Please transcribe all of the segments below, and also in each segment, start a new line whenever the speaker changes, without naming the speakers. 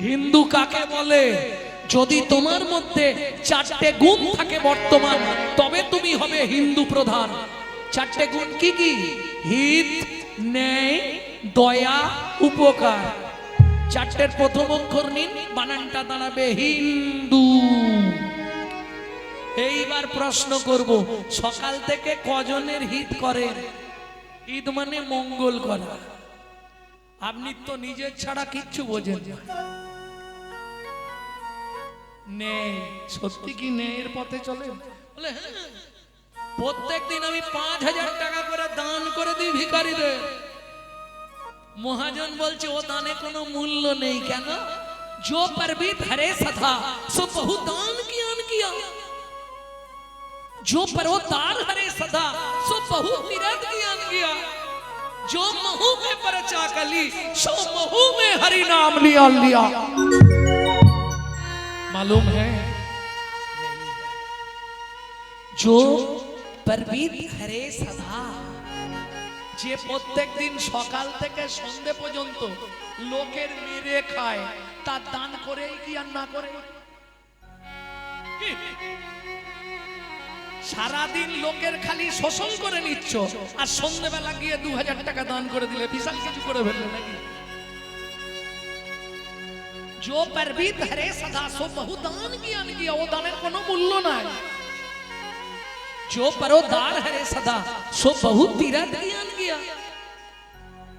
হিন্দু কাকে বলে? যদি তোমার মধ্যে চারটে গুণ থাকে বর্তমান, তবে তুমি হবে হিন্দু প্রধান। চারটে গুণ কি কি? হিত, ন্যায়, দয়া, উপকার। চারটের প্রথম অক্ষর নিন, বানানটা দাঁড়াবে হিন্দু। এইবার প্রশ্ন করব, সকাল থেকে কজনের হিত করেন? হিত মানে মঙ্গল করা। আপনি তো নিজের ছাড়া কিচ্ছু বোঝেন না। নেই, সত্যি কি ন্যায়ের পথে চলে? বলে হ্যাঁ, প্রত্যেকদিন আমি 5,000 টাকা করে দান করে দিই ভিখারিদের। মহাজন বলছে ও দানে কোনো মূল্য নেই। কেন? जो परबित हरे सथा सो बहु दान कियान किया। जो पर्वतार हरे सदा सो बहु तीरथ कियान किया। जो महू में परचा कली सो महू में हरि नाम लिया लिया। मालूम है? जो परबित हरे सदा, যে প্রত্যেক দিন সকাল থেকে সন্ধ্যে পর্যন্ত লোকের মেরে খায়, তার দান করেই কি আর না করে? সারাদিন লোকের খালি শোষণ করে নিচ্ছ, আর সন্ধ্যেবেলা গিয়ে 2,000 টাকা দান করে দিলে বিশাল কিছু করে ফেললে নাকি? जो परबित हरे सदा सो बहु दान कियान किया, ও দানের কোনো মূল্য নাই। जो परोदार हरे सदा सो बहु तीरथ कियान किया,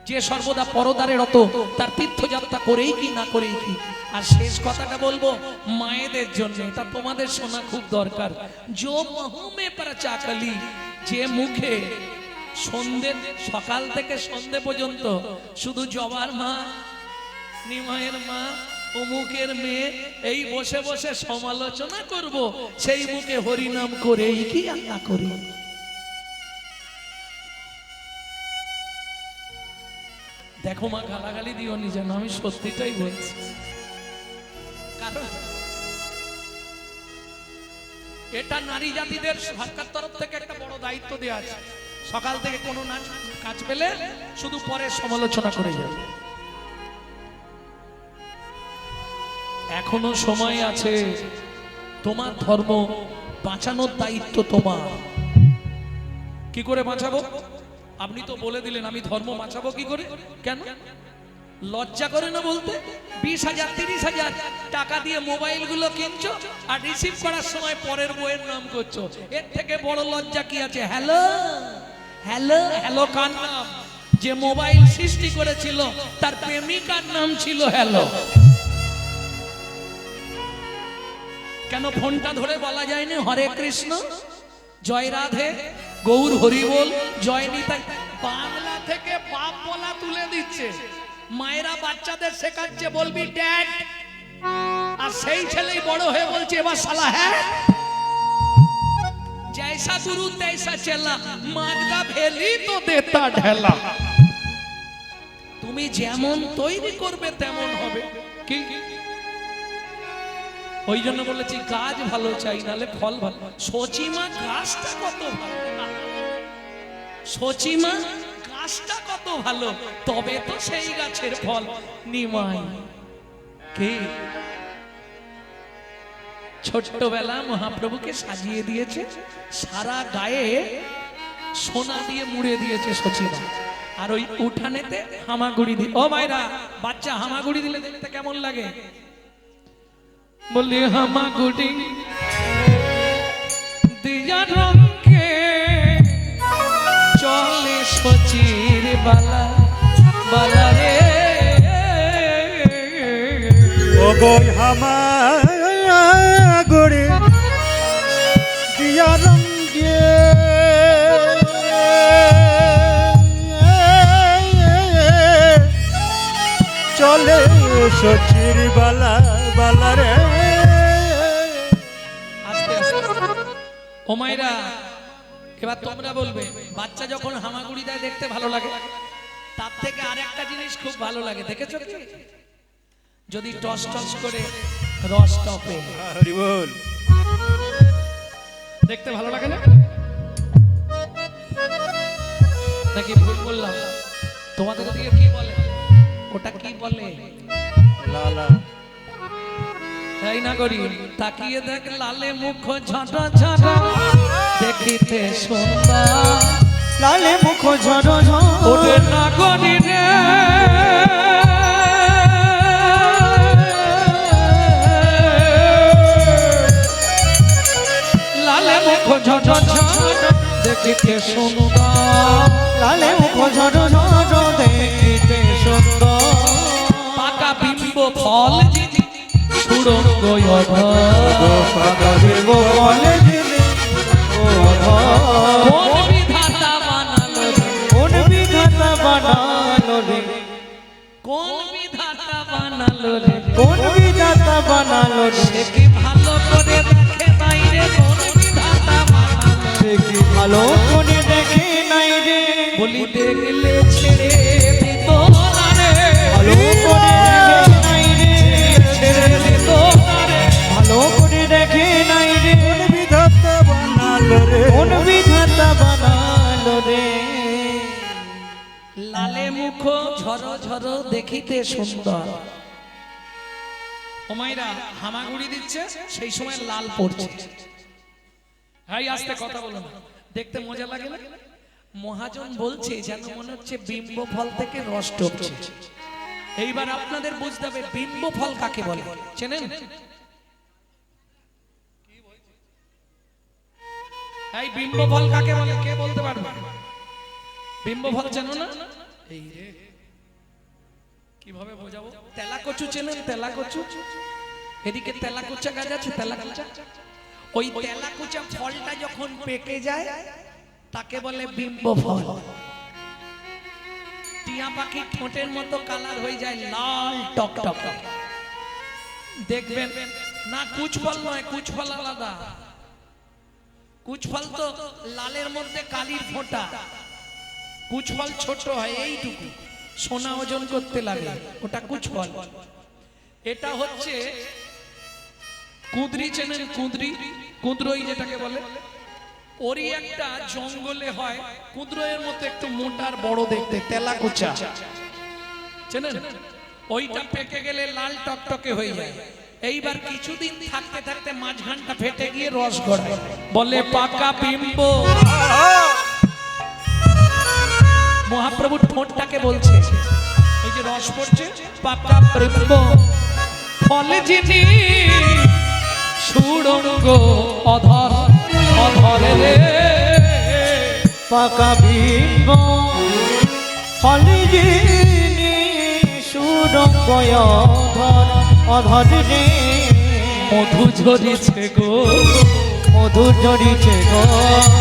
যে সর্বদা পরদারে রত, তার তীর্থযাত্রা করেই কি না করেই কি। আর শেষ কথাটা বলবো মায়েদের জন্য, এটা তোমাদের শোনা খুব দরকার। जो महू में परचा कली, যে মুখে সন্ধ্যে সকাল থেকে সন্ধ্যে পর্যন্ত শুধু জবার মা, নিমায়ের মা, অমুকের মেয়ে এই বসে বসে সমালোচনা করব, সেই মুখে হরিনাম করেই কি আর না করি। দেখো মা, গালাগালি দিও নি যেন, আমি সত্যিটাই বলছি। কারণ এটা নারী জাতিদের সরকার তরফ থেকে একটা বড় দায়িত্ব দেওয়া আছে। সকাল থেকে কোনো নাচ কাজ পেলে শুধু পরে সমালোচনা করে যাবে। এখনো সময় আছে, তোমার ধর্ম বাঁচানোর দায়িত্ব তোমার। কি করে বাঁচাবো? আপনি তো বলে দিলেন আমি ধর্ম বাঁচাবো কি করে। কেন লজ্জা করে না বলতে? 20,000 30,000 টাকা দিয়ে মোবাইল গুলো কিনছো, আর রিসিভ করার সময় পরের বইয়ের নাম করছো। এর থেকে বড় লজ্জা কি আছে? হ্যালো হ্যালো হ্যালো কার নাম? যে মোবাইল সৃষ্টি করেছিল তার প্রেমিকার নাম ছিল হ্যালো। কেন ফোনটা ধরে বলা যায়নি হরে কৃষ্ণ, জয় রাধে, গৌর হরি বল, জয় নিতাই? বাংলা থেকে বাপ বলা তুলে দিচ্ছে। মায়েরা বাচ্চাদের শেখাচ্ছে বলবি ড্যাড, আর সেই ছেলেই বড় হয়ে বলছে এবার শালা হ্যাঁ। जैसा गुरु तैसा चला, मांगता भेली तो देता ढेला। তুমি যেমন তৈরি করবে তেমন হবে। কি ওই জন্য বলেছি কাজ ভালো চাই, নালে ফল ভালো। সচিমা গাছটা কত ভালো, সচিমা গাছটা কত ভালো, তবে তো সেই গাছের ফল। নিমাই কে ছোট্টবেলা মহাপ্রভুকে সাজিয়ে দিয়েছে, সারা গায়ে সোনা দিয়ে মুড়ে দিয়েছে সচিমা, আর ওই উঠানেতে হামাগুড়ি দিয়ে। ও মায়েরা, বাচ্চা হামাগুড়ি দিলে দেখতে কেমন লাগে? বলি হামাগুড়ি দিয়া রঙে চলে সচির বালা বালা রে।
ও গো হামাগুড়ি দিয়া রঙে চলে সচির বালা বালা রে।
ও মায়েরা, এবার তোমরা বলবে বাচ্চা যখন হামাগুড়ি দেয় দেখতে ভালো লাগে, তার থেকে আরেকটা জিনিস খুব ভালো লাগে, দেখেছো কি? যদি টস টস করে রস টপে,
হরি বল,
দেখতে ভালো লাগে না? নাকি ভুল বললাম? তোমাদের দিকে কি বলে? ওটা কি বলে?
লালা
তাই না করি তাকিয়ে দেখ লালে মুখ ঝট ঝট দেখিতে সুন্দর
লালে মুখ ঝড়
ওরে না করি রে লালে মুখ ঝট ঝট দেখিতে সুন্দর
লালে মুখ ঝড় দেখিতে সুন্দর
পাকা বিম্ব ফল সুরঙ্গ
পাকা বিম্ব ফলে দিলে
কোন বিধাতা বানালো রে
কোন বিধাতা বানালো রে
কোন বিধাতা বানালো রে
কোন বিধাতা বানালো রে
সে কি ভালো করে দেখে নাই রে কোন বিধাতা বানালো
সে কি ভালো করে দেখে নাই রে
বলি দেখলে ছেড়ে দিত না রে
ভালো করে দেখে নাই রে
ছেড়ে দিত না রে
ভালো করে দেখে নাই রে কোন বিধাতা বানালো রে কোন বিধাতা বানালো রে
লালে মুখ ঝরো ঝরো দেখিতে সুন্দর ওমাইরা হামাগুড়ি দিচ্ছে সেই সময় লাল পড়ছে হাই আস্তে কথা বলো না দেখতে মজা লাগে না মহাজন বলছে যেন মনে হচ্ছে বিম্ব ফল থেকে রস টপছে এইবার আপনাদের বুঝতে হবে বিম্ব ফল কাকে বলে চেনেন এই বিম্ব ফল কাকে বলে কে বলতে পারবে বিম্ব ফল চেনো না এই রে কিভাবে বোঝাবো তেলাকচু চেনেন তেলাকচু এদিকে তেলাকুচা গাছ আছে তেলাকুচা ওই তেলাকুচা ফলটা যখন পেকে যায় তাকে বলে বিম্ব ফল টিয়া পাখি ঠোঁটের মতো কালার হয়ে যায় লাল টক টক দেখবেন না কুচ ফল নয় কুচ ফল আলাদা কুচ ফল তো লালের মধ্যে কালির ফোঁটা কুচ ফল ছোট হয় এইটুকু সোনা ওজন করতে লাগে ওটা কুচ ফল এটা হচ্ছে কুঁদরি চেনেন কুঁদরি কুঁদরই যেটাকে বলে ওরই একটা জঙ্গলে হয় কুঁদরোয়ের মতো একটু মোটার বড় দেখতে তেলাকুচা চেনেন ওইটা পেকে গেলে লাল টকটকে হয়ে যায় এইবার কিছুদিন থাকতে থাকতে মাঝখানটা ফেটে গিয়ে রস গড়ায় বলে পাকা বিম্ব মহাপ্রভুর ঠোঁটটাকে বলছে এই যে রস পড়ছে পাকা বিম্ব ফলে যিনি সুড়ঙ্গ অধর অধর রে
পাকা বিম্ব ফলে যিনি সুরঙ্গ অধর অধর রে
মধু ঝরিছে গো
মধু ঝরিছে গো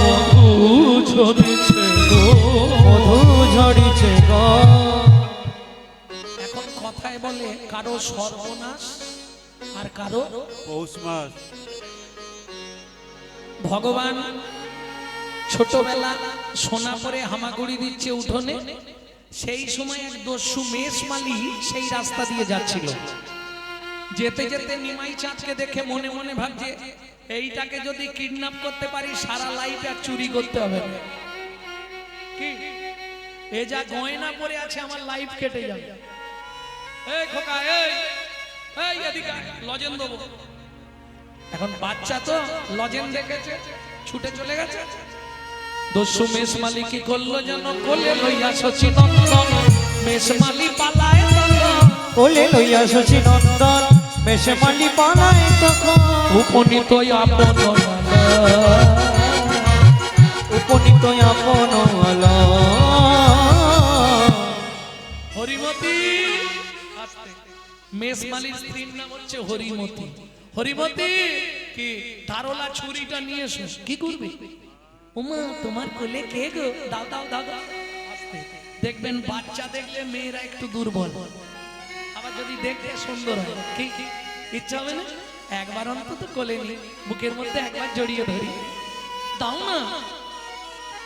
মধু ঝরিছে গো
মধু ঝরিছে গো
এখন কথায় বলে কারো সর্বনাশ আর কারো
পৌষ মাস
ভগবান ছোটবেলা সোনা পরে হামাগুড়ি দিচ্ছে উঠোনে সেই সময় এক দস্যু মেষমালি সেই রাস্তা দিয়ে যাচ্ছিল যেতে যেতে নিমাই চাঁদকে দেখে মনে মনে ভাবছে এইটাকে যদি কিডন্যাপ করতে পারি সারা লাইফ আর চুরি করতে হবে না। কি এ যা গয়না পরে আছে আমার লাইফ কেটে যাবে এই খোকা এই এই এদিকে লজেন দেবো এখন বাচ্চা তো লজেন দেখেছে ছুটে চলে গেছে দস্যু মেষমালি কি করলো যেন কোলে লইয়া সচিনন্দন মেষমালি পালায়
কোলে লইয়া শশী নন্দন মেষমালি পালায় তখন
উপনীত আপন
উপনীত আপন
হরিমতি মেষমালির স্ত্রীর নাম হচ্ছে হরিমতি হরিমতি কি ধারলা ছুরিটা নিয়ে এসো কি করবে উমা তোমার কোলে কে গো দাও দাও দাও দাও আস্তে দেখবেন বাচ্চা দেখলে মেয়েরা একটু দুর্বল আবার যদি দেখতে সুন্দর হয় কি ইচ্ছা হবে না একবার অন্তত কোলে নি বুকের মধ্যে একবার জড়িয়ে ধরি দাও না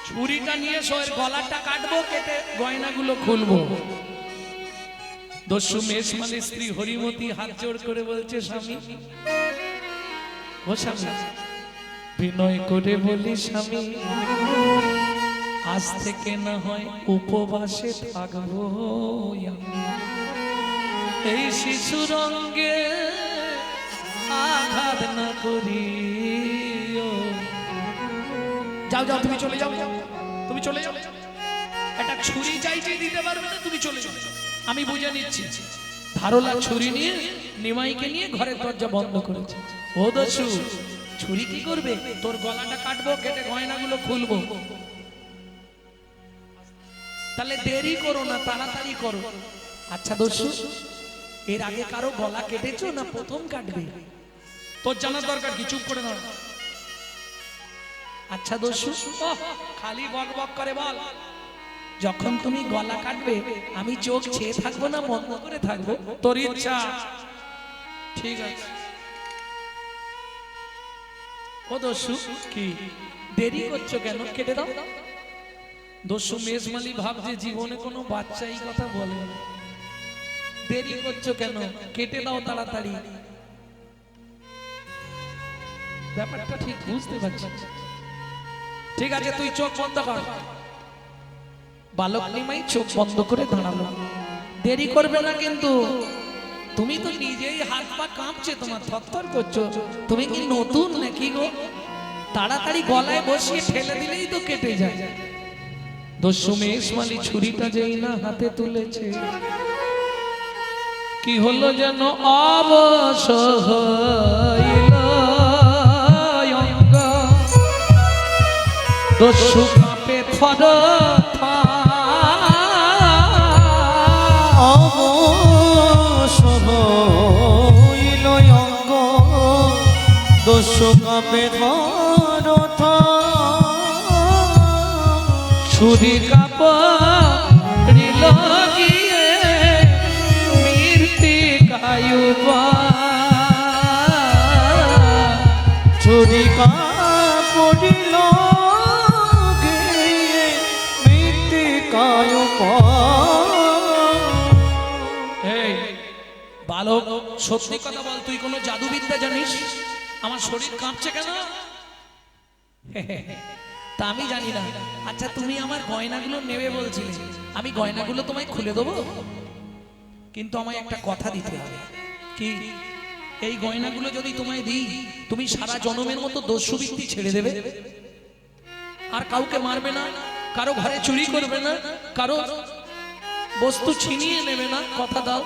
ছুরিটা নিয়ে এসো এর গলাটা কাটবো কেটে গয়নাগুলো খুলবো দস্যু মেষমালির স্ত্রী হরিমতি হাত জোড় করে বলছে স্বামী ও স্বামী বিনয় করে বলি স্বামী আজ থেকে না হয় উপবাসে থাকবো আমি। এই শিশুর অঙ্গে না করিও। যাও যাও, তুমি চলে যাও, তুমি চলে যাও। একটা ছুরি চাইছে দিতে পারবে না, তুমি চলে যাও, আমি বুঝে নিচ্ছি। ধারলা ছুরি নিয়ে নিমাইকে নিয়ে ঘরের দরজা বন্ধ করেছে। ও দস্যু, ছুরি কি করবে? তোর গলাটা কাটবো, কেটে গয়নাগুলো খুলবো। তাহলে দেরি করো না, তাড়াতাড়ি করো। আচ্ছা দস্যু, এর আগে কারো গলা কেটেছো না প্রথম কাটবে? তোর জানার দরকার কি, চুপ করে দাও। আচ্ছা দস্যু, খালি বক বক করে বল, যখন তুমি গলা কাটবে আমি চোখ চেয়ে থাকবো না বন্ধ করে থাকবো? তোর ইচ্ছা। ঠিক আছে। ও দস্যু, কি দেরি করছো কেন? কেটে দাও। দস্যু মেজমালি ভাবছে জীবনে কোনো বাচ্চা এই কথা বলে না। দেরি করছো কেন? কেটে দাও তাড়াতাড়ি। ব্যাপারটা ঠিক বুঝতে পারছি। ঠিক আছে, তুই চোখ বন্ধ কর। বালক নিমাই চোখ বন্ধ করে দাঁড়ালো। দেরি করবে না কিন্তু। তুমি তো নিজেই হাত পা কাঁপছে, তোমার থরথর করছো। তুমি কি নতুন নাকি গো? তাড়াতাড়ি গলায় বসিয়ে ঠেলে দিলেই তো কেটে যায়। দস্যু মেজমালি ছুরিটা যেই না হাতে তুলেছে, কি হলো যেন অবশ হইল অঙ্গ। দস্যু কাঁপে থর
অবশ হইল অঙ্গ, দস্যু কাঁপে থর
ছুরি কাপড়িল গিয়ে মৃত্তিকায়ু
ছুরি কাপড়িল গিয়ে মৃত্তিকায়
এই বালক, সত্যি কথা বল, তুই কোনো জাদুবিদ্যা জানিস? আমার শরীর কাঁপছে কেন? তা আমি জানি না। আচ্ছা, তুমি আমার গয়নাগুলো নেবে বলছিলে, আমি গয়নাগুলো তোমায় খুলে দেবো, কিন্তু আমায় একটা কথা দিতে হবে। কি? এই গয়নাগুলো যদি তোমায় দিই, তুমি সারা জনমের মতো দস্যুবৃত্তি ছেড়ে দেবে, আর কাউকে মারবে না, কারো ঘরে চুরি করবে না, কারো বস্তু ছিনিয়ে নেবে না। কথা দাও।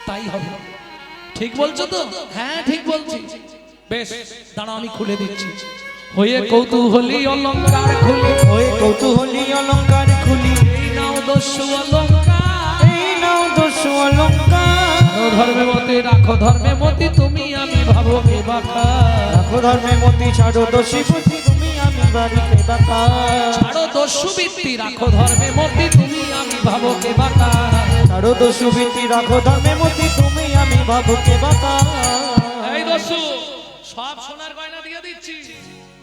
তাই হবে। ঠিক বলছো তো? হ্যাঁ ঠিক বলছি। বেশ, দাঁড়াও, আমি খুলে দিচ্ছি। হয়ে কৌতূহলী অলংকার খুলি,
হয়ে কৌতূহলী অলংকার খুলি,
এই নাও দস্যু অলংকার,
এই নাও দস্যু অলংকার।
ধর্মে মতে রাখো, ধর্মে মতি তুমি আমি ভাবো কে বাঁকা।
রাখো ধর্মে মতি, ছাড়ো দোষী বুদ্ধি, তুমি আমি বাড়িতে বাঁকা।
ছাড়ো দস্যুবৃত্তি, রাখো ধর্মে মতি তুমি আমি ভাবো কে বাঁকা।
ছাড়ো দস্যুবৃত্তি, রাখো ধর্মে মতি, তুমি আমি ভাবুকে বাঁকা।
এই দস্যু, সব সোনার গয়না দিয়ে দিচ্ছি,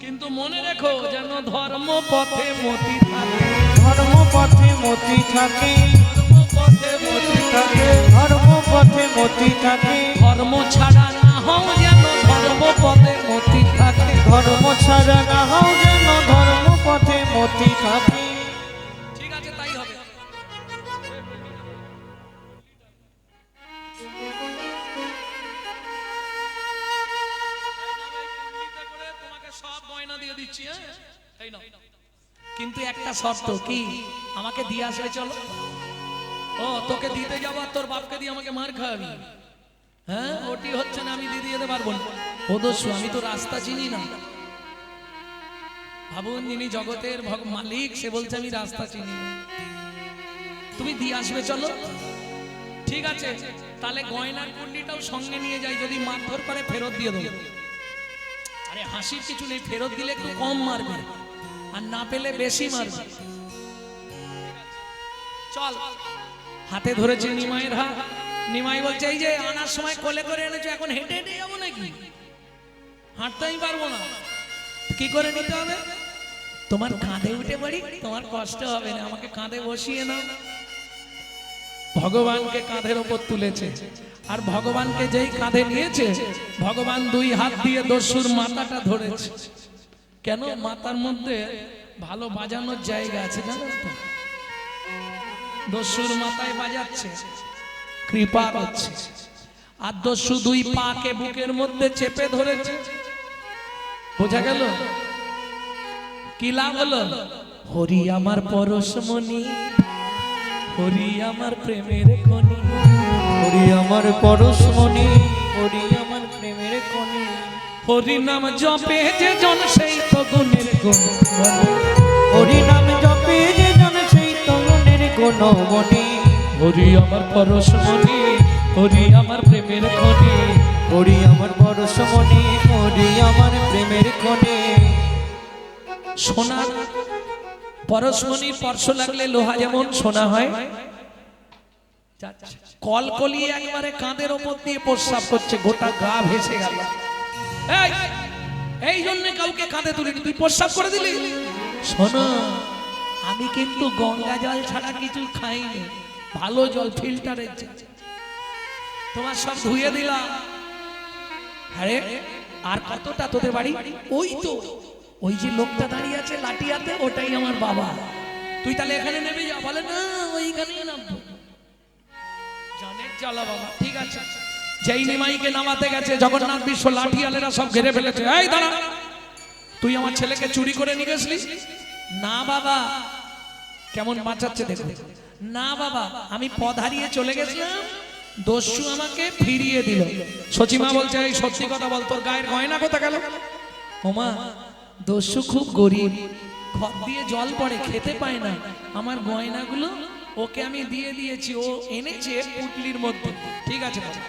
কিন্তু মনে রেখো যেন ধর্ম পথে মতি থাকে।
ধর্ম পথে মতি থাকে,
পথে মতি থাকে,
ধর্ম পথে মতি থাকে।
ধর্ম ছাড়া না হও যেন ধর্ম পথে মতি থাকে।
ধর্ম ছাড়া না হও যেন ধর্ম পথে মতি থাকে।
ঠিক আছে, তাই হবে। তোমাকে সব গয়না দিয়ে দিচ্ছি, হ্যাঁ? এই নাও। কিন্তু একটা শর্ত। কি? আমাকে দিয়ে আসবে চলো। ও, তোকে দিতে যাবো আর তোর বাপকে দিয়ে আমাকে মার খাওয়াবি? হ্যাঁ, ওটি হচ্ছে না, আমি দিয়ে যেতে পারবো না। ও দস্যু, আমি তো রাস্তা চিনি না। ভাবুন, যিনি জগতের মালিক, সে বলছে আমি রাস্তা চিনি না। তুমি দিয়ে আসবে চলো। ঠিক আছে, তাহলে গয়নার কুন্ডিটাও সঙ্গে নিয়ে যাই, যদি মারধর করে ফেরত দিয়ে দেবো। আরে হাসির কিছু নেই, ফেরত দিলে একটু কম মারবে, আর না পেলে বেশি মারবে। চল। হাতে ধরেছে নিমাইয়ের হাত। নিমাই বলছে, এই যে আনার সময় কোলে করে এনেছো, এখন হেঁটে হেঁটে যাবো নাকি? হাঁটতে আমি পারবো না। কি করে নিতে হবে? তোমার কাঁধে উঠে পড়ি, তোমার কষ্ট হবে না, আমাকে কাঁধে বসিয়ে নাও। ভগবানকে কাঁধের ওপর তুলেছে, আর ভগবানকে যেই কাঁধে নিয়েছে, ভগবান দুই হাত দিয়ে দস্যুর মাথাটা ধরেছে। কেন? মাথার মধ্যে ভালো বাজানোর জায়গা আছে, জানেন তো? দস্যুর মাথায় বাজাচ্ছে, কৃপা হচ্ছে। আর দস্যু দুই পাকে বুকের মধ্যে চেপে ধরেছে। বোঝা গেল কি লাভ হলো? হরি আমার পরশমণি, হরি আমার প্রেমের খনি,
হরি আমার পরশমণি, হরি আমার প্রেমের খনি।
হরি নাম জপে যে জন সেই তো গুণের গুণ বলে।
হরি নাম জপে যে জন সেই তো গুণের গুণমণি।
হরি আমার পরশমণি, হরি আমার প্রেমের খনি,
হরি আমার পরশমণি, হরি আমার প্রেমের খনি।
সোনা পরশমণির স্পর্শ লাগলে লোহা যেমন সোনা হয়, কলকলিয়ে একবারে কাঁধের ওপর দিয়ে প্রস্রাব করছে, গোটা গা ভেসে গেল। এই জন্য কাউকে কাঁধে তুলিনি, তুই প্রস্রাব করে দিলি। শোনো, আমি কিন্তু গঙ্গা জল ছাড়া কিছু খাইনি, ভালো জল ফিল্টারের জল, তোমার সব ধুয়ে দিলাম। আরে আর কতটা তোদের বাড়ি? ওই তো ওই যে লোকটা দাঁড়িয়ে আছে লাঠি হাতে, ওটাই আমার বাবা। তুই তাহলে এখানে নেমে যা। বলে না, ওইখানেই নামবো। জানের জ্বালা বাবা। ঠিক আছে, যেই নিমাইকে নামাতে গেছে জগন্নাথ বিশ্ব লাঠিয়ালেরা সব ঘিরে ফেলেছে। এই দাঁড়া, তুই আমার ছেলেকে চুরি করে নিয়ে গেছিলি? না বাবা। কেমন বাঁচাচ্ছে দেখো। না বাবা, আমি পথ হারিয়ে চলে গেছিলাম, দস্যু আমাকে ফিরিয়ে দিল। সচিমা বলছে, এই সত্যি কথা বল, তোর গায়ের গয়না কোথা গেল? ওমা, দস্যু খুব গরিব, ঘর দিয়ে জল পড়ে, খেতে পায় না, আমার গয়নাগুলো ওকে আমি দিয়ে দিয়েছি, ও এনেছে পুটলির মধ্যে। ঠিক আছে বাবা,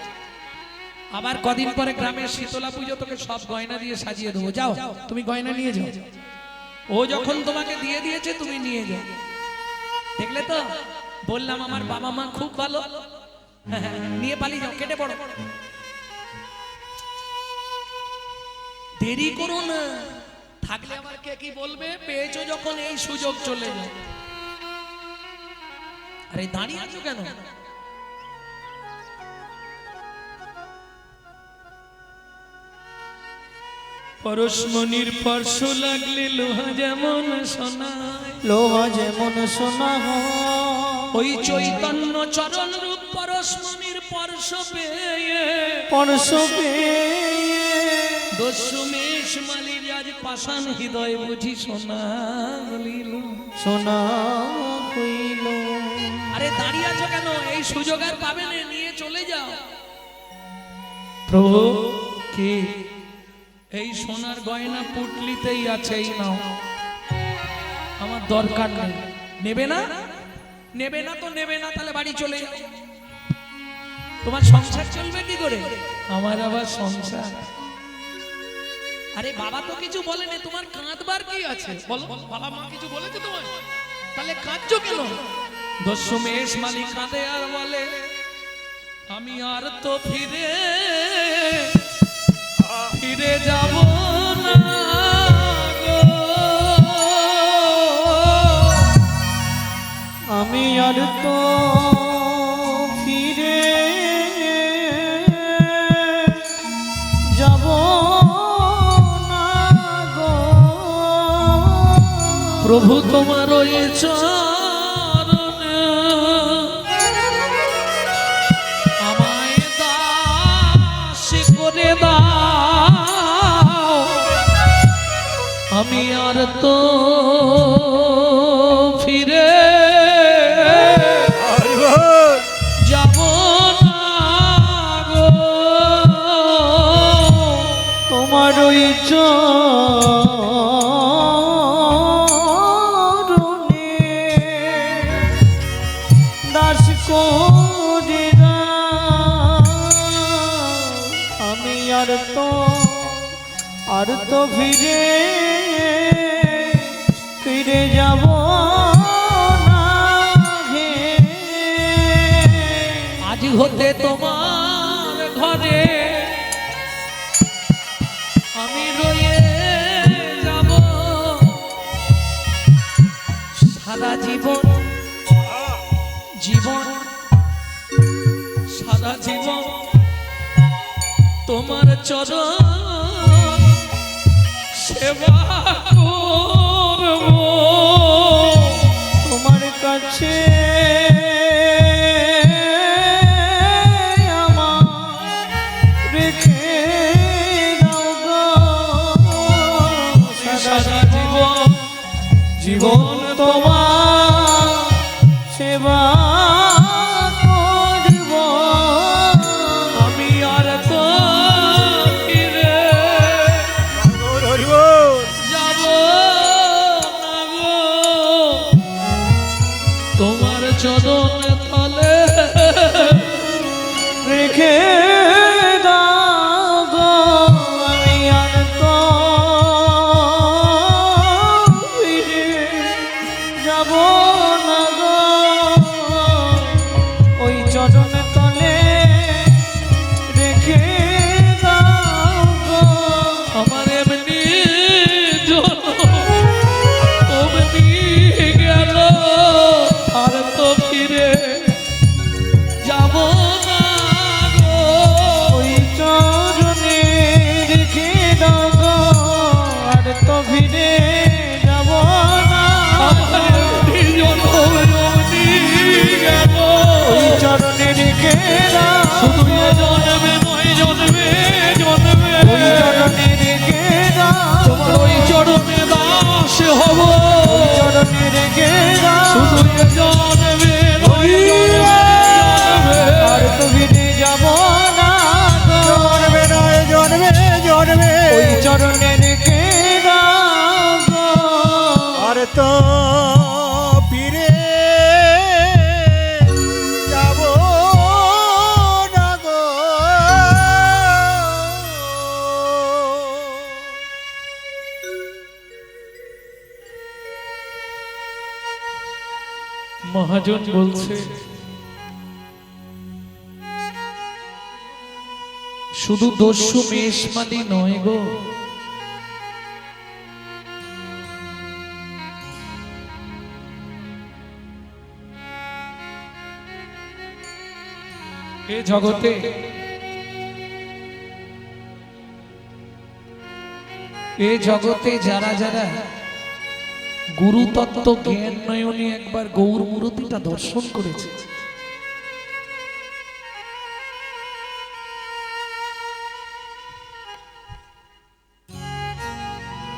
আবার কদিন পরে গ্রামের শীতলা পুজো, তোকে সব গয়না দিয়ে সাজিয়ে দেবো, যাও তুমি গয়না নিয়ে যাও। ও যখন তোমাকে দিয়ে দিয়েছে তুমি নিয়ে যাও। দেখলে তো, বললাম আমার বাবা মা খুব ভালো। হ্যাঁ, নিয়ে পালিয়ে যাও, কেটে পড়ো, দেরি করো না। থাকলে আবার কে কি বলবে? পেয়েছো যখন এই সুযোগ, চলে যাও। আরে দাঁড়িয়ে আছো কেন? পরশমণির স্পর্শ লাগলে লোহা যেমন সোনা,
লোহা যেমন সোনা হয়।
ওই চৈতন্য চরণ রূপ পরশমণির স্পর্শ পেয়ে,
স্পর্শ পেয়ে
দস্যু মেষ মালির আজ পাষাণ হৃদয় বুঝি সোনা হইল,
সোনা হইল।
আরে দাঁড়িয়ে আছো কেন? এই সুযোগ আর পাবে না, নিয়ে চলে যাও। প্রভু কি এই সোনার গয়না পুটলিতেই আছে, এই নাও, আমার দরকার নেই। নেবে না? নেবে না তো নেবে না, তাহলে বাড়ি চলে যাও। তোমার সংসার চলবে কি করে? আমার আবার সংসার। আরে বাবা তো কিছু বলেনি, তোমার কাঁদবার কি আছে বলো? বাবা মা কিছু বলেছে তোমার? তাহলে কাঁদছো কেন? দস্যু মেষ মালিক কাঁদে আর বলে, আমি আর তো ফিরে যাব না গো,
আমি আর তো ফিরে যাব না গো।
প্রভু তোমার ওই চরণে আমায় দাস করে দাও, আমি আর তো ফিরে যাব না গো।
তোমার ওই চরণে দাস করে দাও, আমি আর তো ফিরে যাব না হে।
আজ হতে তোমার ঘরে আমি রয়ে যাব, সারা জীবন সারা জীবন তোমার চরণ সেবা করব,
তোমার কাছে আমার রেখে দাও গো
সারা জীবন
জীবন তোমার সেবা করব
আমি আর তো ফিরে যাব না গো তোমার চরণ তলে
রেখে দাও গো আমি আর তো ফিরে যাব না গো ওই চরণ তলে রেখে দাও গো
আমার এমনি অমনি গেল আর তো ফিরে যাব না গো
ওই চরণে রেখে দাও গো আর তো ফিরে যাব না
আমার এমনি অমনি গেল
ওই চরণে রেখে দাও
শুধু এ জন্মে নয় জন্মে জন্মে
ওই চরণে রেখে দাও
তোমার ওই চরণে দাস হব
ওই চরণে রেখে দাও
শুধু এ জন্মে নয় জন্মে
আর তো ফিরে যাব না গো জন্মে নয় জন্মে জন্মে ওই চরণে রেখে দাও গো আর তো ফিরে যাব না গো
মহাজন বলছে শুধু দস্যু মেষমালি নয় গো এ জগতে যারা যারা গুরু তত্ত্ব জ্ঞান নয়নে একবার গৌর মূর্তিটা দর্শন করেছে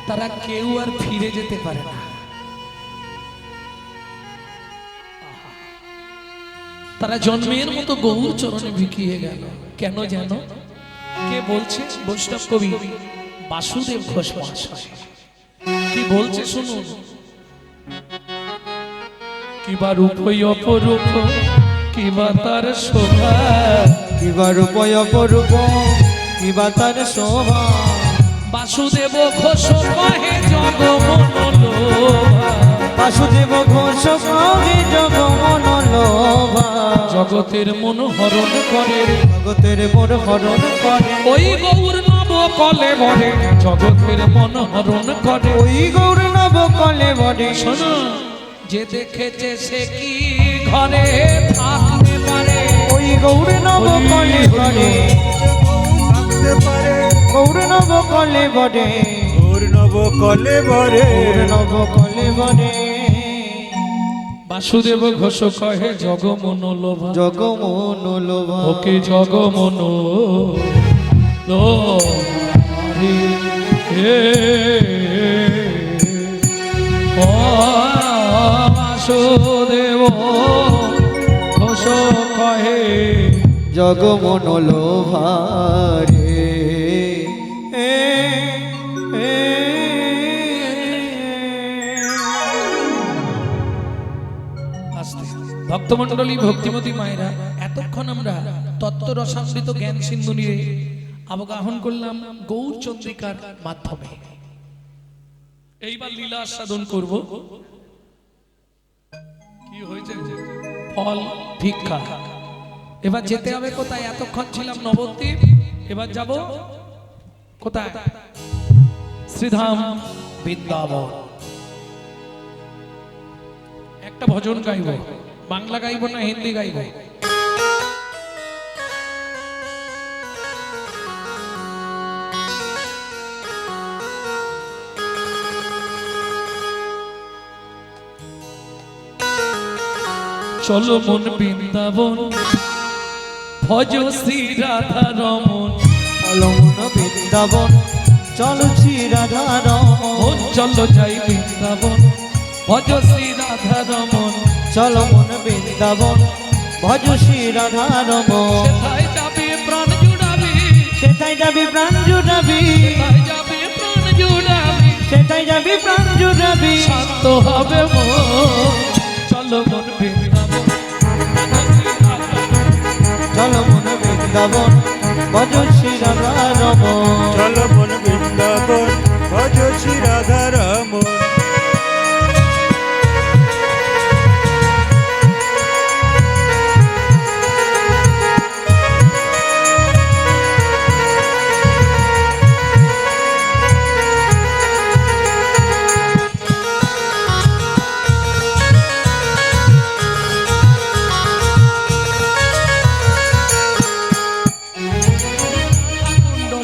তারা কেউ আর ফিরে যেতে পারে না তারা জন্মের মতো গৌর চরণে বিকিয়ে গেল কেন জানো কে বলছে বৈষ্ণব কবি বাসুদেব ঘোষ মহাশয় কি বলছে শুনুন কিবা রূপই অপরূপ কিবা তার শোভা
কিবা রূপ অপরূপ কিবা তার শোভা
বাসুদেব ঘোষ কহে জগমন লোভা
বাসুদেব ঘোষ কহে জগমন লোভা
জগতের মন হরণ করে
জগতের মন হরণ করে
ওই গৌর নব কলে বরে জগতের মন হরণ করে
ওই গৌর নব কলে বরে
শোনো যে দেখেছে সে কি ঘরে থাকতে পারে
ওই গৌর নব কলে বরে থাকতে পারে গৌর নব কলে বরে গৌর নব কলে বরে গৌর নব কলে বরে
বাসুদেব ঘোষ কহে জগমন লোভা
জগমন লোভা
ওকে জগমন লোভারে হে ও বাসুদেব ঘোষ কহে
জগমন লোভা রে
ভক্তমণ্ডলী ভক্তিমতী মায়েরা এতক্ষণ আমরা তত্ত্ব রসামৃত জ্ঞান সিন্ধু নিয়ে অবগাহন করলাম গৌর চন্দ্রিকার মাধ্যমে এইবার লীলা আস্বাদন করব কি হয়েছে ফল ভিক্ষা এবার যেতে হবে কোথায় এতক্ষণ ছিলাম নবদ্বীপ এবার যাব কোথায় শ্রীধাম বৃন্দাবন একটা ভজন গাইব বাংলা গাইব না হিন্দি গাইব চলো মন বৃন্দাবন ভজ শ্রী রাধা রমন
চলো মন বৃন্দাবন চলো শ্রী রাধা রমন
চলো যাই বৃন্দাবন ভজ শ্রী রাধা রমন
চলো মন বৃন্দাবন ভজ শ্রী রাধা রমন
সেথায় যাবে প্রাণ জুড়াবি
সেটাই যাবি প্রাণ জুড়াবি
সেথায় যাবে প্রাণ জুড়াবি
সেটাই যাবি প্রাণ জুড়াবি
শান্ত হবে মন চলো মন বৃন্দাবন
চলো মন বৃন্দাবন ভজ শ্রী রাধা রমন
চলো মন বৃন্দাবন ভজ শ্রী রাধা রমন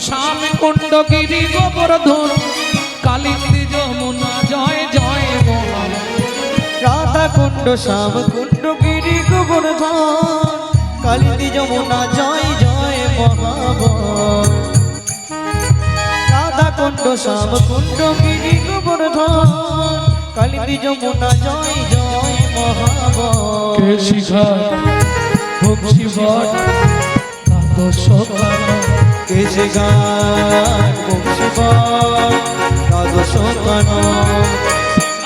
শ্যাম কুণ্ড গিরি গোবর্ধন কালিন্দী যমুনা জয় জয় মহান
রাধা কুণ্ড শ্যাম কুণ্ড গিরি গোবর্ধন কালিন্দী যমুনা জয় জয় মহাবন রাধা কুণ্ড শ্যাম কুণ্ড গিরি গোবর্ধন কালিন্দী যমুনা জয় জয় মহাবন
কেশি ঘাট ভক্তি বট দ্বাদশ কানন
কেশে গান বংশীবন দ্বাদশ কানন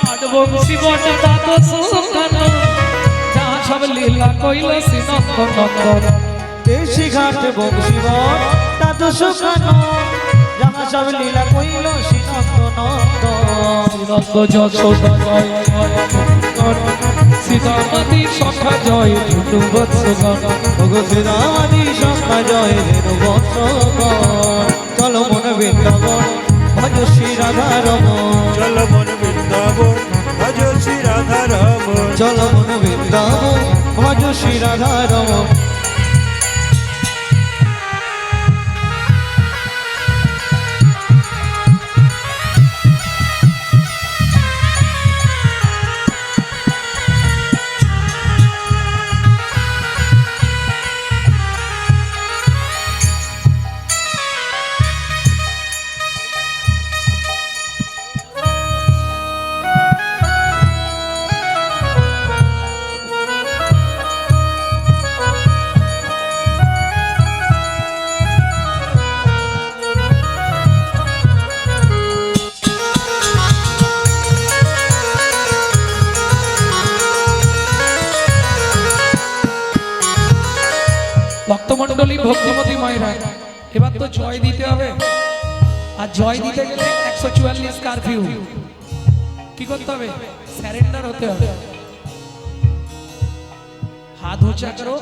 আট বংশী বট দ্বাদশ কানন যাহা সব লীলা কইল শ্রীনন্দ নন্দন
কেশি ঘাট বংশীবন দ্বাদশ কানন যাহা সব লীলা কইল শ্রীনন্দ নন্দন
শ্রীনন্দ যশোদা জয় জয় সীতামতি সখা জয় ধনু বৎসগণ
ভগবতী সখা জয় ধেনু বৎসগণ চলো মন বৃন্দাবন ভজ শ্রী রাধা রমন
চলো মন বৃন্দাবন ভজ শ্রী রাধা রমন
চলো মন বৃন্দাবন ভজ শ্রী রাধা রমন
ভক্তমণ্ডলী ভক্তিমতী মায়েরা এবার তো জয় দিতে হবে আর জয় দিতে গেলে 144 কারফিউ কি করতে হবে স্যারেন্ডার হতে হবে हाथ ऊंचा करो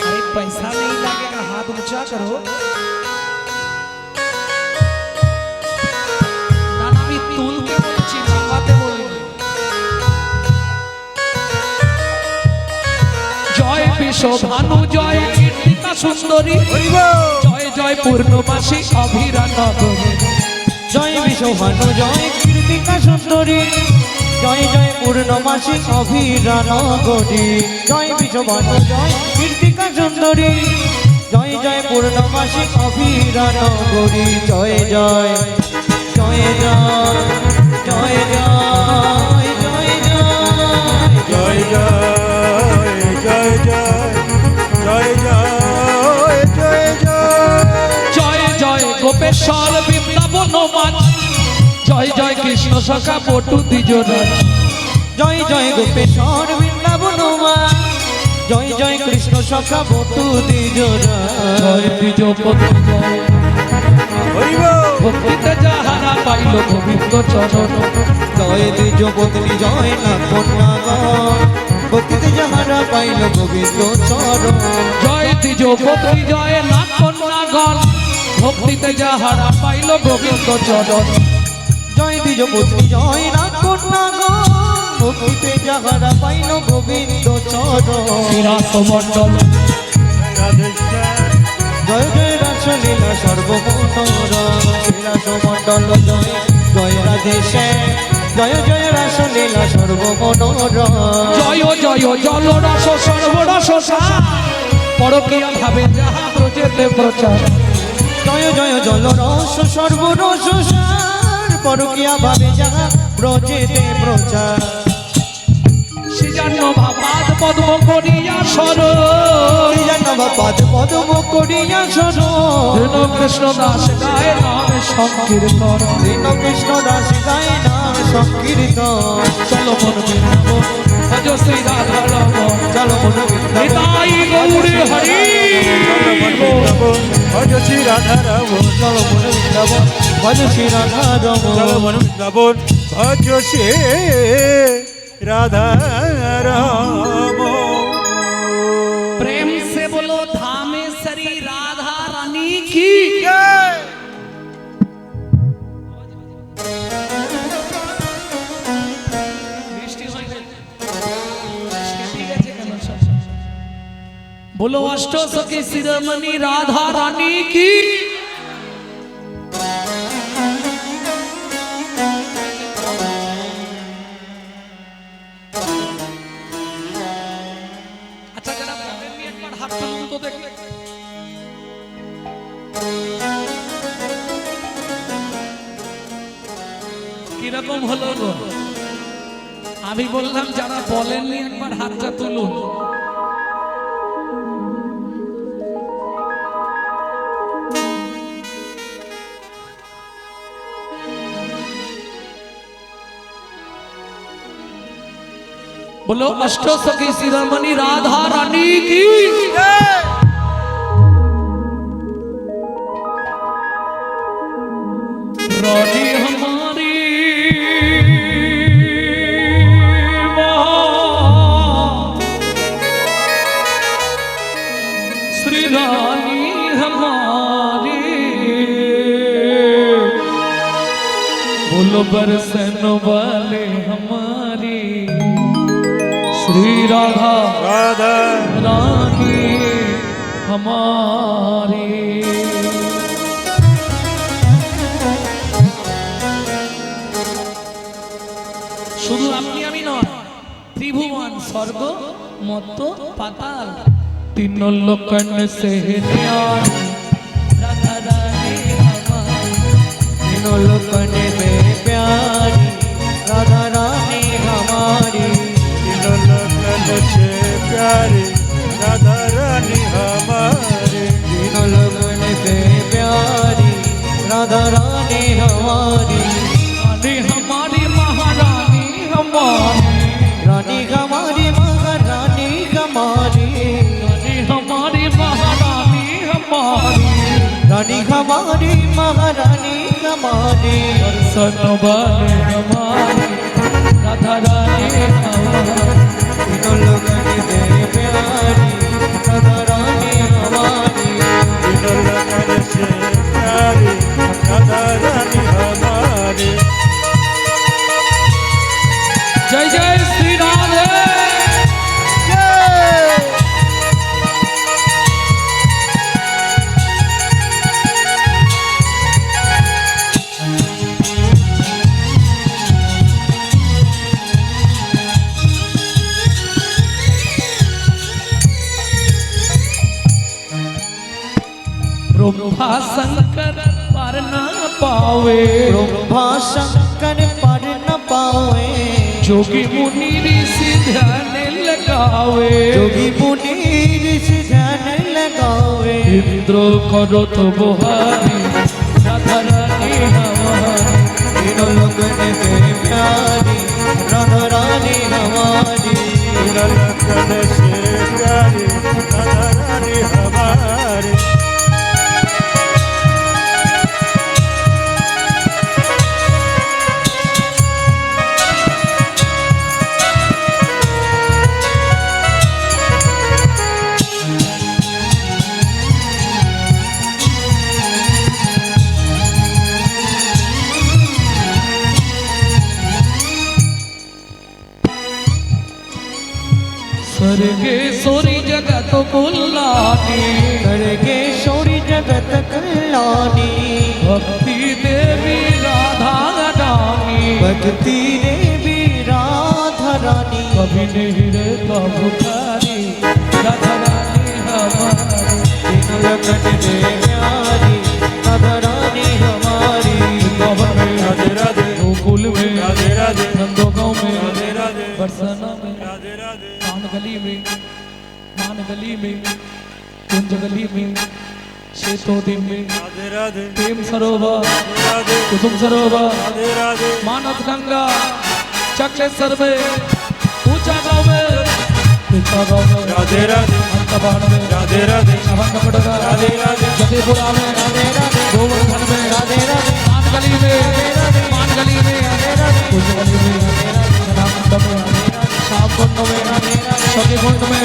अरे पैसा नहीं लगेगा हाथ ऊंचा करो ना ना भी तुल के बोलছি লাফাতে বলিনি জয় বিশ্বভানু জয় কীর্তিকা সুন্দরী জয় জয় পূর্ণমাসী অভিরা নগরী
জয় বিশ্বভানু জয় কীর্তিকা সুন্দরী জয় জয় পূর্ণমাসী অভিরা নগরী জয় বিশ্বভানু জয় কীর্তিকা সুন্দরী জয় জয় পূর্ণমাসী অভিরা নগরী জয় জয় জয় জয় জয় জয় জয়
জয় জয় জয় জয় জয় জয় জয়
জয় জয় গোপেশ্বর বৃন্দাবন মাঝ জয় জয় কৃষ্ণ সখা পটু দ্বিজরাজ
জয় জয় গোপেশ্বর বৃন্দাবন মা জয় জয় কৃষ্ণ সখা বটু দ্বিজরাজ
জয় দ্বিজপতি জয়
হরিব
ভক্তিতে যাহারা পাইল গোবিন্দ চরণ
জয় দ্বিজপত্নী জয় না কন্যাগণ ভক্তিতে যাহারা পাইল গোবিন্দ চরণ
জয় দ্বিজপতি জয় নাথ কন্যাগণ ভক্তিতে যাহারা পাইল গোবিন্দ চরণ
জয় দ্বিজপত্নী জয় না কন্যাগণ ভক্তিতে যাহারা পাইল গোবিন্দ চরণ
বিরাস মণ্ডল
রাধেশ্যাম
জয় জয় রাসলীলা সর্বমনোরম শ্রীরাস মণ্ডল জয় জয় রাধেশ্যাম জয় জয় রাসলীলা সর্বমনোরম
জয় জয় জল রস সর্বরস পরকীয়া ভাবে যাহা প্রচেতে প্রচার
জয় জয় জল রস সর্বরস সার পরকিয়া ভাবে যাহা ব্রজেতে প্রচার
সৃজন্য ভাবাদ পদ্ম করিয়া সর
পাদ পদম করিয়া সর
কৃষ্ণ দাস গায়ে নাম সংকীর্তন
কৃষ্ণ দাস গায়ে নাম সংকীর্তন
চলো মন বৃন্দাবন ভজ শ্রী রাধা রমন
চল মন বৃন্দাবন
নিতাই গৌরে হরি
বৃন্দাবন ভজ শ্রী রাধা রমন
চল মন বৃন্দাবন ভজ শ্রী রাধা রমন
চল মন বৃন্দাবন ভজ শ্রী রাধা রমন
प्रेम से बोलो धामेश्वरी राधा रानी की बोलो अष्ट सखी शिरोमणि राधा रानी की अच्छा जरा एक बार हाथ तुलूं तो देख কিরকম হলো গো আমি বললাম যারা বলেননি একবার হাতটা তুলুন बोलो अष्ट सखी शिरोमणि राधा रानी की रानी हमारी श्री रानी हमारी बोलो बरसन वाले हमारी श्री राधा
राधा
रानी हमारी শুধু আপনি আমি নয় ত্রিভুবন স্বর্গ মত্ত পাতাল तीन लोकन से न्यारी राधा रानी हमारी
तीनों लोकन में प्यारी राधा रानी हमारी
तीनों लोकन से प्यारी राधा रानी हमारी
तीनों लोकन से प्यारी राधा रानी हमारी
रानी हमारी महारानी हमारी
रानी हमारी महारानी हमारी
रानी हमारी महारानी हमारी
रानी हमारी महारानी हमारी
दर्शन वाले हमारी राधा रानी हमारी
तीनों लोकन से प्यारी राधा रानी हमारी
तीनों लोकन से प्यारी राधा रानी हमारी
जय जय श्री राधे ब्रह्मा शंकर पर न पावे
ब्रह्मा शंकर पर न पावे
जोगी मुनि ऋषि ध्यान लगावे
जोगी मुनि ऋषि ध्यान लगावे
इंद्र करो तो बुहारी राधा रानी हमारी
तीनों लोकन से प्यारी राधा रानी हमारी
तीनों लोकन से प्यारी राधा रानी हमारी
स्वर्गेश्वरी जगत कल्याणी
स्वर्गेश्वरी जगत कल्याणी
भक्ति देवी राधा रानी
भक्ति देवी राधा रानी
कभी नहीं रहता भुखारी राधा रानी हमारी
तीनों लोकन से प्यारी
तो दिन में
राधे राधे
प्रेम सरोवर
राधे
कुसुम सरोवर
राधे राधे
मानस गंगा चक्रेश्वर में ऊंचा गांव में ऊंचा गांव में
राधे राधे
अंतबाण में
राधे राधे
शवनपटका
राधे राधे
जतेपुरा में राधे राधे गोवर्धन में राधे राधे मानगली में मानगली में कुंजगली में सदाकुंड में श्यामकुंड में सखीकुंड में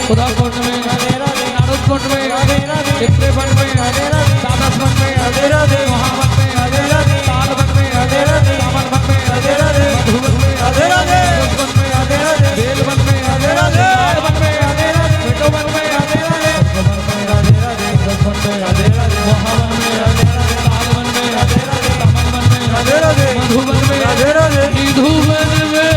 खुदाकुंड में नारदकुंड में चित्रेवन में दादसवन में महावन में तालवन में सामलवन में मधुवन में रसवन में बेलवन में लालवन में मिठोवन में रसवन में महावन में तालवन में सामलवन में मधुवन में निधुवन में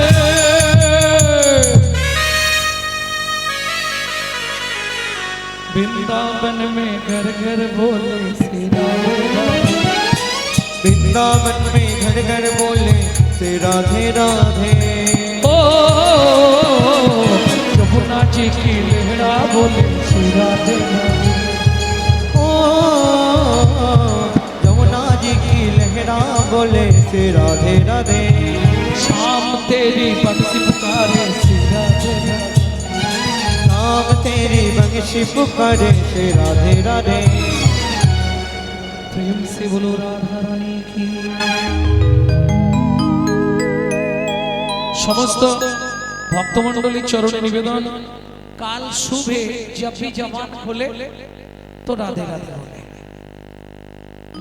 वृंदावन में घर घर बोले श्री राधे राधे
वृंदावन में घर घर बोले से राधे राधे
ओ यमुना जी की लहरा बोले श्री राधे राधे
ओ यमुना जी की लहरा बोले से राधे राधे
शाम तेरी बंसी पुकारे श्री राधे राधे
नाम तेरी बंशी पुकारे से राधे राधे
प्रेम से बोलो राधा रानी की समस्त भक्तमंडली चरणे निवेदन काल सुबह जब भी जवान खोले तो राधे राधे बोले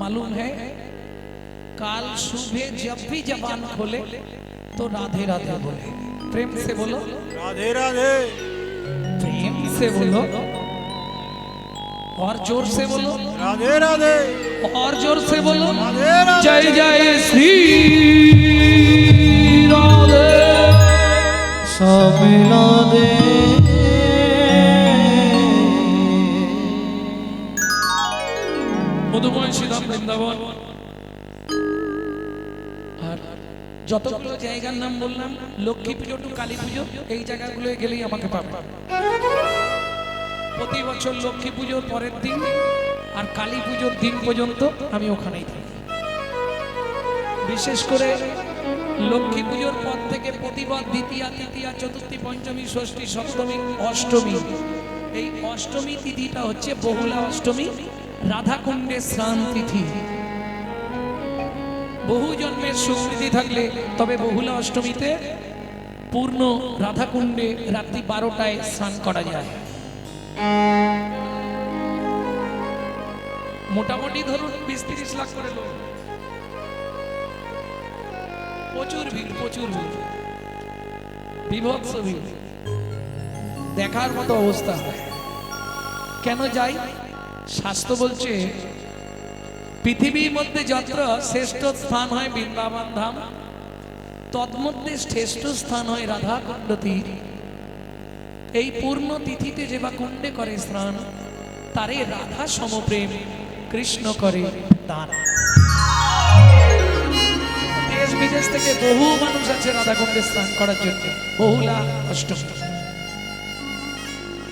मालूम है काल सुबह जब भी जवान खोले तो राधे राधे बोले प्रेम से बोलो
राधे राधे
प्रेम से बोलो और जोर से बोलो
राधे राधे
और जोर से बोलो
राधे राधे
जय जय श्री राधे
सब राधे
মধুময় শ্রীধাম বৃন্দাবন আর যতগুলো জায়গার নাম বললাম লক্ষ্মী পুজো টু কালী পুজো এই জায়গাগুলো গেলেই আমাকে পাবে প্রতি বছর লক্ষ্মী পুজোর পরের দিন আর কালী পুজোর দিন পর্যন্ত আমি ওখানেই থাকি বিশেষ করে লক্ষ্মী পুজোর পর থেকে প্রতিবার দ্বিতীয়া তৃতীয়া চতুর্থী পঞ্চমী ষষ্ঠী সপ্তমী অষ্টমী এই অষ্টমী তিথিটা হচ্ছে বহুলা অষ্টমী রাধাকুণ্ডে স্নান তিথি বহু জন্মের সুকৃতি থাকলে তবে বহুলা অষ্টমীতে পূর্ণ রাধাকুণ্ডে রাত্রি 12টায় স্নান করা যায় মোটামুটি ধরুন 20-30 লাখ করে লোক প্রচুর ভিড় বিভৎস ভিড় দেখার মতো অবস্থা কেন যাই শাস্ত্র বলছে পৃথিবীর মধ্যে যত শ্রেষ্ঠ স্থান হয় বৃন্দাবন ধাম তন্মধ্যে শ্রেষ্ঠ স্থান হয় রাধা কুণ্ড তীর এই পূর্ণ তিথিতে যে বা কুণ্ডে করে স্নান তারে রাধা সমপ্রেম কৃষ্ণ করে দান দেশ বিদেশ থেকে বহু মানুষ আছে রাধা কুণ্ডে স্নান করার জন্য বহুলা অষ্টমী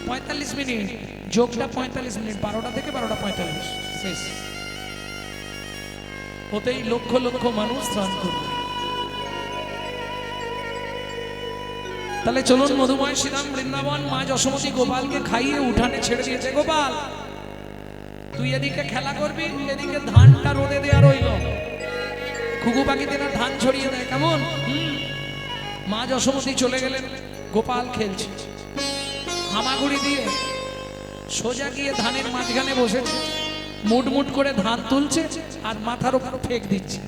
45 মিনিট যোগটা 45 মিনিট 12টা থেকে 12:45 শেষ ওতেই লক্ষ লক্ষ মানুষ স্নান করবে তাহলে চলুন মধুময় শ্রীরাম বৃন্দাবন মা যশোমতী গোপালকে খাইয়ে উঠানে ছেড়ে দিয়েছে গোপাল তুই এদিকে খেলা করবি এদিকে ধানটা রোদে দেয়া রইল ঘুঘু পাখিদের ধান ছড়িয়ে দেয় কেমন মা যশোমতী চলে গেলেন গোপাল খেলছে হামাগুড়ি দিয়ে সোজা গিয়ে ধানের মাঝখানে বসেছে মুট করে ধান তুলছে আর মাথার উপর ফেক দিচ্ছে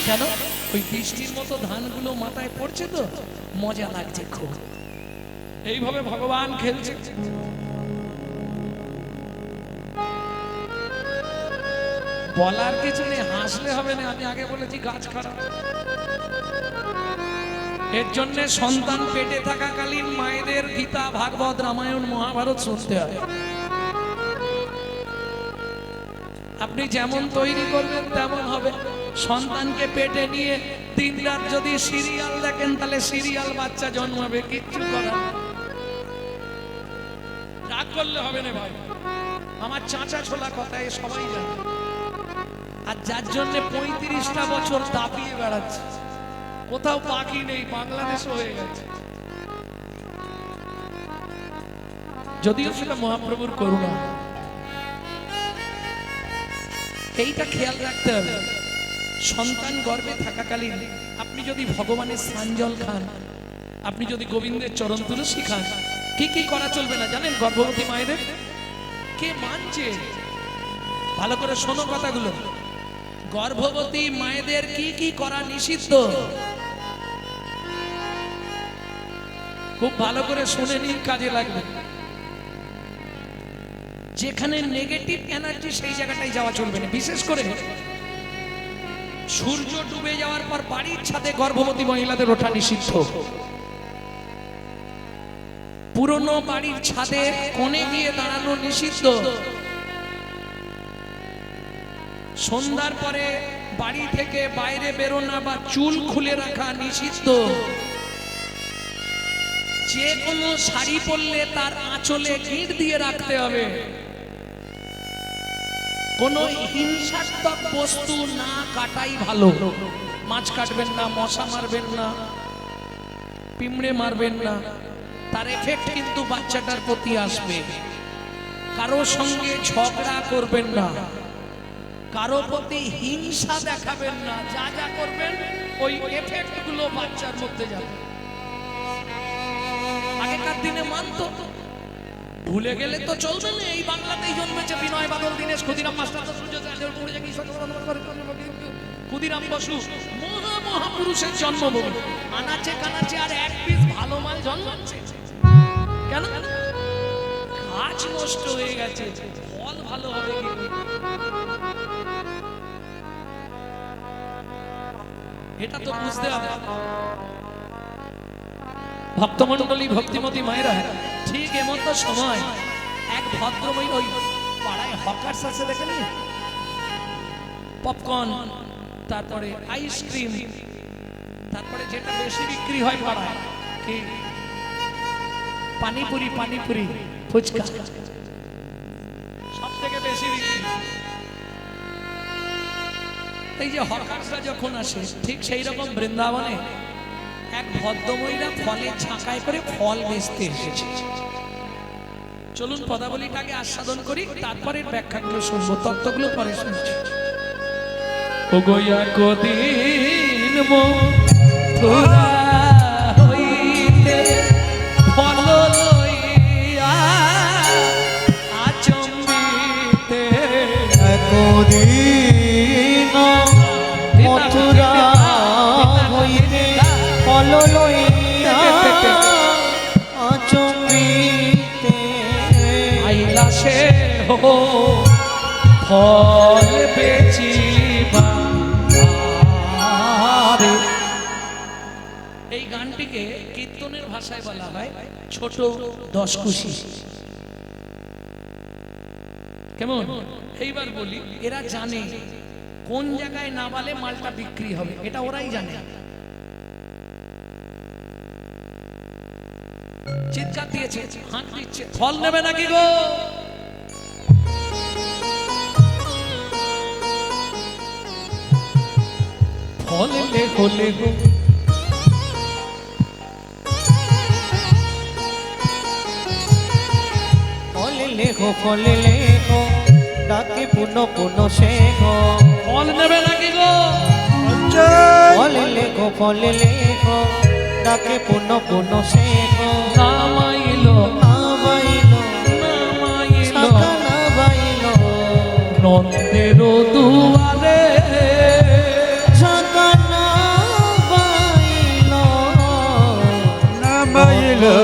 কেন ওই বৃষ্টির মতো ধানগুলো মাথায় পড়ছে তো মজা লাগছে খুব এইভাবে ভগবান খেলছে বলার কিছু নেই হাসলে হবে না আমি আগে বলেছি গাছ খারাপ এর জন্য সন্তান পেটে থাকাকালীন মায়েদের গীতা ভাগবত রামায়ণ মহাভারত শুনতে হয় আপনি যেমন তৈরি করবেন তেমন হবে সন্তানকে পেটে নিয়ে দিন রাত যদি সিরিয়াল দেখেন তাহলে সিরিয়াল বাচ্চা জন্মাবে কিচ্ছু করার করলে হবে না ভাই, আমার চাচা ছোলা কথায় সবাই জানে। আর যার জন্য 35টা বছর দাপিয়ে বেড়াচ্ছে, কোথাও বাকি নেই, বাংলাদেশও হয়ে গেছে। যদিও সেটা মহাপ্রভুর করুণা। এইটা খেয়াল রাখতে হবে, সন্তান গর্ভে থাকাকালীন আপনি যদি ভগবানের স্নান জল খান, আপনি যদি গোবিন্দের চরণ তুলসী খান, কি কি করা চলবে না জানেন? গর্ভবতী মায়েদের কে মানছে? ভালো করে শোনো কথাগুলো। গর্ভবতী মায়েদের কি কি করা নিষিদ্ধ, খুব ভালো করে শুনে নিন, কাজে লাগবে। যেখানে নেগেটিভ এনার্জি সেই জায়গাটায় যাওয়া চলবে না। বিশেষ করে সূর্য ডুবে যাওয়ার পর বাড়ির ছাদে গর্ভবতী মহিলাদের ওঠা নিষিদ্ধ। পুরনো বাড়ির ছাদে কোণে গিয়ে দাঁড়ানো নিষিদ্ধ। সন্ধ্যার পরে বাড়ি থেকে বাইরে বেরোনা বা চুল খুলে রাখা নিষিদ্ধ। যে কোনো শাড়ি পরলে তার আঁচলে গিঁট দিয়ে রাখতে হবে। কোন হিংসাত্মক বস্তু না কাটাই ভালো। মাছ কাটবেন না, মশা মারবেন না, পিঁমড়ে মারবেন না, তার এফেক্ট কিন্তু বাচ্চাটার প্রতি আসবে। কারো সঙ্গে ঝগড়া করবেন না, কারো প্রতি হিংসা দেখাবেন না। যা যা করবেন ওই এফেক্ট গুলো বাচ্চার মধ্যে যাবে। আগেকার দিনে মানতো, ভুলে গেলে তো চলবে না। এই বাংলাতেই জন্মেছে বিনয় বাদল দীনেশ ক্ষুদিরাম মাস্টার, ক্ষুদিরাম বসু, মহা মহাপুরুষের জন্মভূমি। আনাচে কানাচে আর এক পিস ভালো মাল জন্মাচ্ছে কেন? গাছ নষ্ট হয়ে গেছে, ফল ভালো হবে কি? এটা তো বুঝতে হবে। ভক্তমণ্ডলী, ভক্তিমতী মায়েরা, ঠিক এমতো সময় এক ভদ্রমহিলা, ওই পাড়ায় হকার্স আছে দেখেন, পপকর্ন, তারপরে আইসক্রিম, তারপরে যেটা বেশি বিক্রি হয় পাড়ায় কি পানিপুরি, পানিপুরি, ফুচকা, সব থেকে বেশি বিক্রি। এই যে হকার্সরা যখন আসে, ঠিক সেই রকম বৃন্দাবনে এক ভদ্রমহিলা ফলের ছাঁকায় করে ফল বেচতে এসেছে। চলুন পদাবলীটাকে আস্বাদন করি, তারপরে ব্যাখ্যাগুলো শুনবো, তত্ত্বগুলো পরে শুনছি। ও গয়া কদিন মথুরা হইতে ফল লইয়া আচম্বিতে,
কদিন মথুরা হইতে ফল লইয়া আচম্বিতে
আইলা সে হো ফল বেচিবা। এই গানটিকে কীর্তনের ভাষায় বলা হয় ছোট দশকুশি। কেমন? এইবার বলি, এরা জানে কোন জায়গায় না বলে মালটা বিক্রি হবে, এটা ওরাই জানে। চিৎকার দিয়েছে, হাত দিচ্ছে, ফল নেবে নাকি গো? ফল লেখো লেখো,
ফল লেখো, ফল লেখো, ডাকে পুনঃ পুনঃ শেখো।
ফল নেবে নাকি গো?
ফল লেখো, ফল লেখো, ডাকে পুনঃ পুনঃ শেখো।
নামাইলো
নাবাইলো,
নামাইলো
শাখা নাবাইলো,
নন্দের দুয়ারে,
শাখা নাবাইলো,
নামাইলো